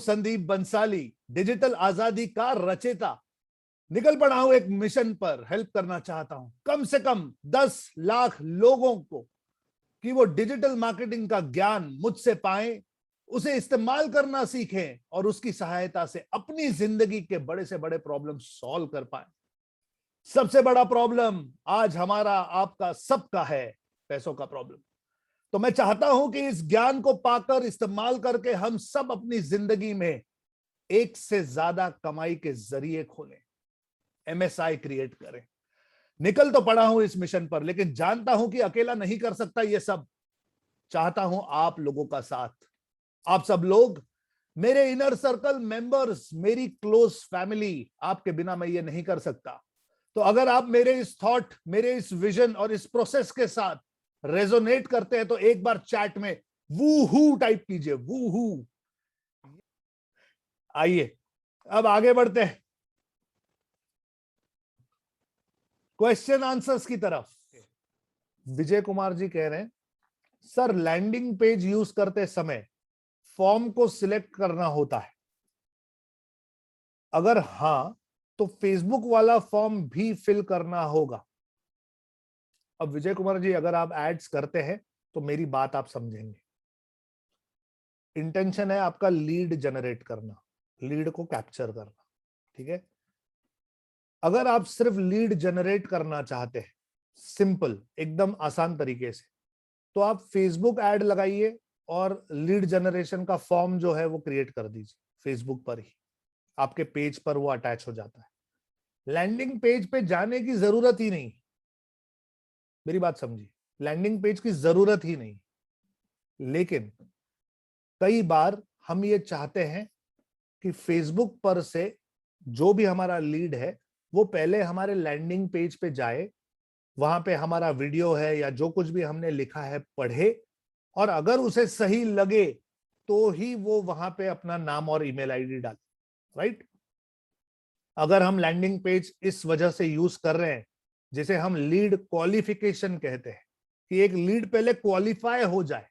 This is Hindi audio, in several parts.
संदीप बंसाली, डिजिटल आजादी का रचेता। निकल पड़ा हूं एक मिशन पर, हेल्प करना चाहता हूं कम से कम 10 लाख लोगों को कि वो डिजिटल मार्केटिंग का ज्ञान मुझसे पाएं, उसे इस्तेमाल करना सीखें और उसकी सहायता से अपनी जिंदगी के बड़े से बड़े प्रॉब्लम सॉल्व कर पाएं। सबसे बड़ा प्रॉब्लम आज हमारा आपका सबका है, पैसों का प्रॉब्लम। तो मैं चाहता हूं कि इस ज्ञान को पाकर, इस्तेमाल करके हम सब अपनी जिंदगी में एक से ज्यादा कमाई के जरिए खोलें, एमएसआई क्रिएट करें। निकल तो पड़ा हूं इस मिशन पर, लेकिन जानता हूं कि अकेला नहीं कर सकता ये सब। चाहता हूं आप लोगों का साथ। आप सब लोग मेरे इनर सर्कल मेंबर्स, मेरी क्लोज फैमिली, आपके बिना मैं ये नहीं कर सकता। तो अगर आप मेरे इस थॉट, मेरे इस विजन और इस प्रोसेस के साथ रेजोनेट करते हैं तो एक बार चैट में वूहू टाइप कीजिए, वूहू। आइए अब आगे बढ़ते हैं क्वेश्चन आंसर्स की तरफ। विजय कुमार जी कह रहे हैं, सर लैंडिंग पेज यूज करते समय फॉर्म को सिलेक्ट करना होता है? अगर हां तो फेसबुक वाला फॉर्म भी फिल करना होगा। अब विजय कुमार जी, अगर आप एड्स करते हैं तो मेरी बात आप समझेंगे। इंटेंशन है आपका लीड जनरेट करना, लीड को कैप्चर करना, ठीक है। अगर आप सिर्फ लीड जनरेट करना चाहते हैं, सिंपल एकदम आसान तरीके से, तो आप फेसबुक ऐड लगाइए और लीड जनरेशन का फॉर्म जो है वो क्रिएट कर दीजिए फेसबुक पर ही, आपके पेज पर वो अटैच हो जाता है। लैंडिंग पेज पे जाने की जरूरत ही नहीं, मेरी बात समझिए, लैंडिंग पेज की जरूरत ही नहीं। लेकिन कई बार हम ये चाहते हैं कि फेसबुक पर से जो भी हमारा लीड है वो पहले हमारे लैंडिंग पेज पे जाए, वहां पे हमारा वीडियो है या जो कुछ भी हमने लिखा है पढ़े, और अगर उसे सही लगे तो ही वो वहां पे अपना नाम और ईमेल आईडी डाले, राइट। अगर हम लैंडिंग पेज इस वजह से यूज कर रहे हैं, जिसे हम लीड क्वालिफिकेशन कहते हैं, कि एक लीड पहले क्वालिफाई हो जाए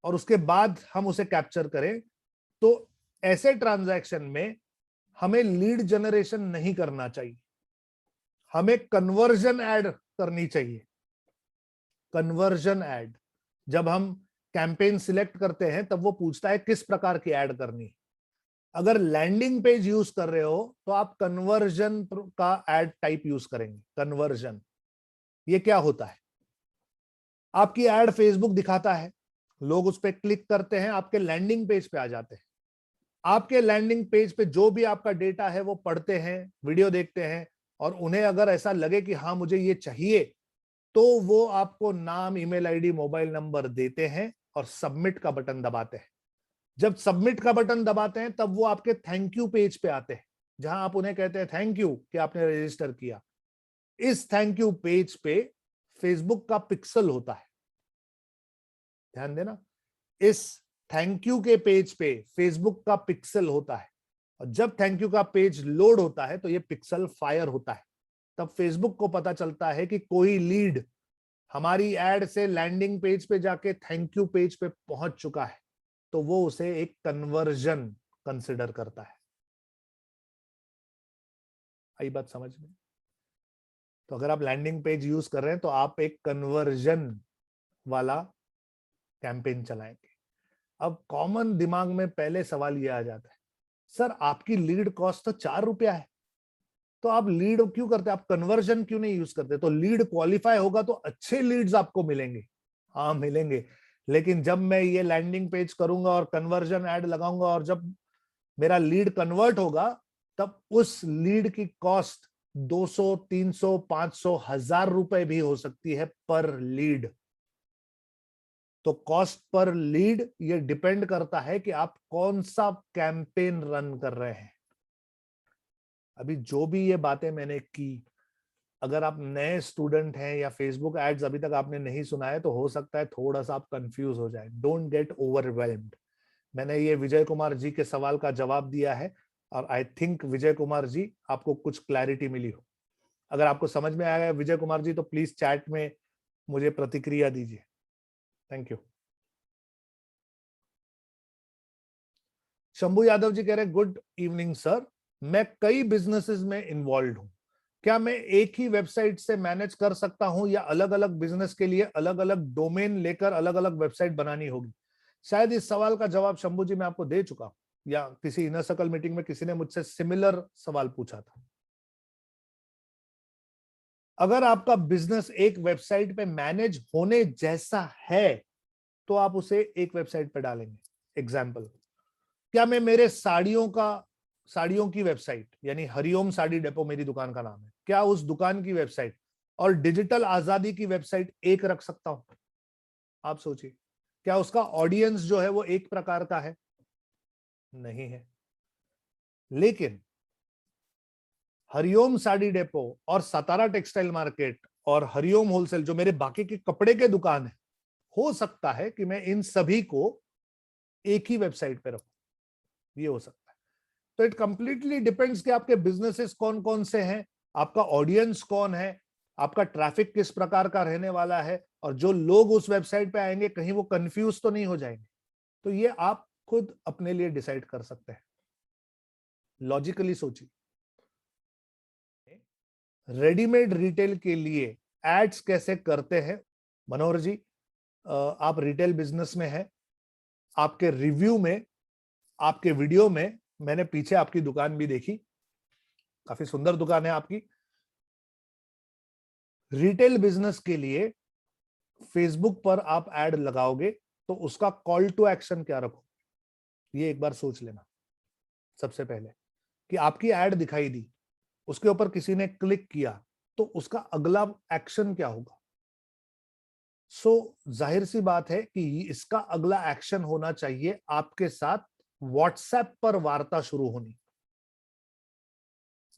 और उसके बाद हम उसे कैप्चर करें, तो ऐसे ट्रांजैक्शन में हमें लीड जनरेशन नहीं करना चाहिए, हमें कन्वर्जन ऐड करनी चाहिए। कन्वर्जन ऐड, जब हम कैंपेन सिलेक्ट करते हैं तब वो पूछता है किस प्रकार की ऐड करनी। अगर लैंडिंग पेज यूज कर रहे हो तो आप कन्वर्जन का ऐड टाइप यूज करेंगे। कन्वर्जन, ये क्या होता है? आपकी ऐड फेसबुक दिखाता है, लोग उस पर क्लिक करते हैं, आपके लैंडिंग पेज पे आ जाते हैं। आपके लैंडिंग पेज पे जो भी आपका डेटा है वो पढ़ते हैं, वीडियो देखते हैं, और उन्हें अगर ऐसा लगे कि हाँ मुझे ये चाहिए, तो वो आपको नाम, ईमेल आईडी, मोबाइल नंबर देते हैं और सबमिट का बटन दबाते हैं। जब सबमिट का बटन दबाते हैं तब वो आपके थैंक यू पेज पे आते हैं, जहां आप उन्हें कहते हैं थैंक यू कि आपने रजिस्टर किया। इस थैंक यू पेज पे फेसबुक का पिक्सल होता है, ध्यान देना। इस थैंक यू के पेज पे फेसबुक का पिक्सल होता है, और जब थैंक यू का पेज लोड होता है तो ये पिक्सल फायर होता है। तब फेसबुक को पता चलता है कि कोई लीड हमारी एड से लैंडिंग पेज पे जाके थैंक यू पेज पे पहुंच चुका है, तो वो उसे एक कन्वर्जन कंसिडर करता है। आई बात समझ में? तो अगर आप लैंडिंग पेज यूज कर रहे हैं तो आप एक कन्वर्जन वाला कैंपेन चलाएंगे। अब कॉमन दिमाग में पहले सवाल ये आ जाता है, सर आपकी लीड कॉस्ट तो 4 रुपया है, तो आप लीड क्यों करते हैं, आप कन्वर्जन क्यों नहीं यूज करते? तो लीड क्वालिफाई होगा तो अच्छे लीड्स आपको मिलेंगे। हाँ मिलेंगे, लेकिन जब मैं ये लैंडिंग पेज करूंगा और कन्वर्जन ऐड लगाऊंगा और जब मेरा लीड कन्वर्ट होगा, तब उस लीड की कॉस्ट 200, 300, 500, 1000 रुपए भी हो सकती है पर लीड। तो कॉस्ट पर लीड ये डिपेंड करता है कि आप कौन सा कैंपेन रन कर रहे हैं। अभी जो भी ये बातें मैंने की, अगर आप नए स्टूडेंट हैं या फेसबुक एड्स अभी तक आपने नहीं सुना है, तो हो सकता है थोड़ा सा आप कंफ्यूज हो जाए। Don't get overwhelmed. मैंने ये विजय कुमार जी के सवाल का जवाब दिया है, और आई थिंक विजय कुमार जी आपको कुछ क्लैरिटी मिली हो। अगर आपको समझ में आया विजय कुमार जी, तो प्लीज चैट में मुझे प्रतिक्रिया दीजिए। Thank you. शंभू यादव जी कह रहे गुड इवनिंग सर, मैं कई बिजनेसेस में इन्वॉल्व हूं, क्या मैं एक ही वेबसाइट से मैनेज कर सकता हूं या अलग अलग बिजनेस के लिए अलग अलग डोमेन लेकर अलग अलग वेबसाइट बनानी होगी? शायद इस सवाल का जवाब शंभू जी मैं आपको दे चुका हूं, या किसी इनर सर्कल मीटिंग में किसी ने मुझसे सिमिलर सवाल पूछा था। अगर आपका बिजनेस एक वेबसाइट पे मैनेज होने जैसा है तो आप उसे एक वेबसाइट पे डालेंगे। एग्जाम्पल, क्या मैं मेरे साड़ियों की वेबसाइट, यानी हरिओम साड़ी डेपो मेरी दुकान का नाम है, क्या उस दुकान की वेबसाइट और डिजिटल आजादी की वेबसाइट एक रख सकता हूं? आप सोचिए, क्या उसका ऑडियंस जो है वो एक प्रकार का है? नहीं है। लेकिन हरिओम साड़ी डेपो और सतारा टेक्सटाइल मार्केट और हरिओम होलसेल जो मेरे बाकी के कपड़े के दुकान है, हो सकता है कि मैं इन सभी को एक ही वेबसाइट पे रखूं। ये हो सकता है। तो इट कंप्लीटली डिपेंड्स कि आपके बिजनेसेस कौन कौन से हैं, आपका ऑडियंस कौन है, आपका ट्रैफिक किस प्रकार का रहने वाला है, और जो लोग उस वेबसाइट पे आएंगे कहीं वो कंफ्यूज तो नहीं हो जाएंगे। तो ये आप खुद अपने लिए डिसाइड कर सकते हैं। लॉजिकली सोचिए, रेडीमेड रिटेल के लिए एड्स कैसे करते हैं? मनोहर जी, आप रिटेल बिजनेस में हैं, आपके रिव्यू में, आपके वीडियो में मैंने पीछे आपकी दुकान भी देखी, काफी सुंदर दुकान है आपकी। रिटेल बिजनेस के लिए फेसबुक पर आप एड लगाओगे तो उसका कॉल टू एक्शन क्या रखो, ये एक बार सोच लेना। सबसे पहले कि आपकी एड दिखाई दी, उसके ऊपर किसी ने क्लिक किया, तो उसका अगला एक्शन क्या होगा? जाहिर सी बात है कि इसका अगला एक्शन होना चाहिए आपके साथ व्हाट्सएप पर वार्ता शुरू होनी।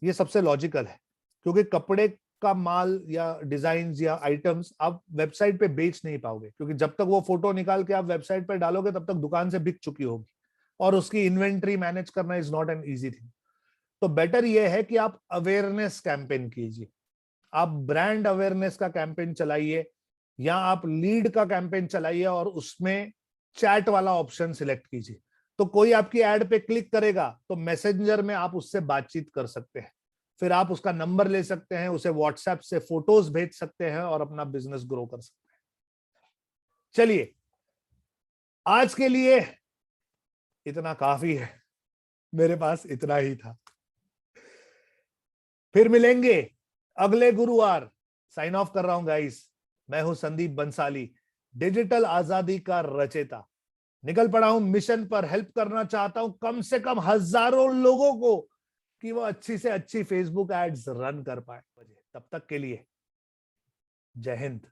ये सबसे लॉजिकल है, क्योंकि कपड़े का माल या डिजाइन या आइटम्स आप वेबसाइट पे बेच नहीं पाओगे, क्योंकि जब तक वो फोटो निकाल के आप वेबसाइट पे डालोगे तब तक दुकान से बिक चुकी होगी, और उसकी इन्वेंट्री मैनेज करना is not an easy thing. तो बेटर ये है कि आप अवेयरनेस कैंपेन कीजिए, आप ब्रांड अवेयरनेस का कैंपेन चलाइए, या आप लीड का कैंपेन चलाइए और उसमें चैट वाला ऑप्शन सिलेक्ट कीजिए। तो कोई आपकी एड पे क्लिक करेगा तो मैसेंजर में आप उससे बातचीत कर सकते हैं, फिर आप उसका नंबर ले सकते हैं, उसे व्हाट्सएप से फोटोज भेज सकते हैं और अपना बिजनेस ग्रो कर सकते हैं। चलिए, आज के लिए इतना काफी है, मेरे पास इतना ही था। फिर मिलेंगे अगले गुरुवार। साइन ऑफ कर रहा हूं गाइस। मैं हूं संदीप बंसाली, डिजिटल आजादी का रचेता। निकल पड़ा हूं मिशन पर, हेल्प करना चाहता हूं कम से कम हजारों लोगों को कि वो अच्छी से अच्छी फेसबुक एड्स रन कर पाए। तब तक के लिए जय हिंद।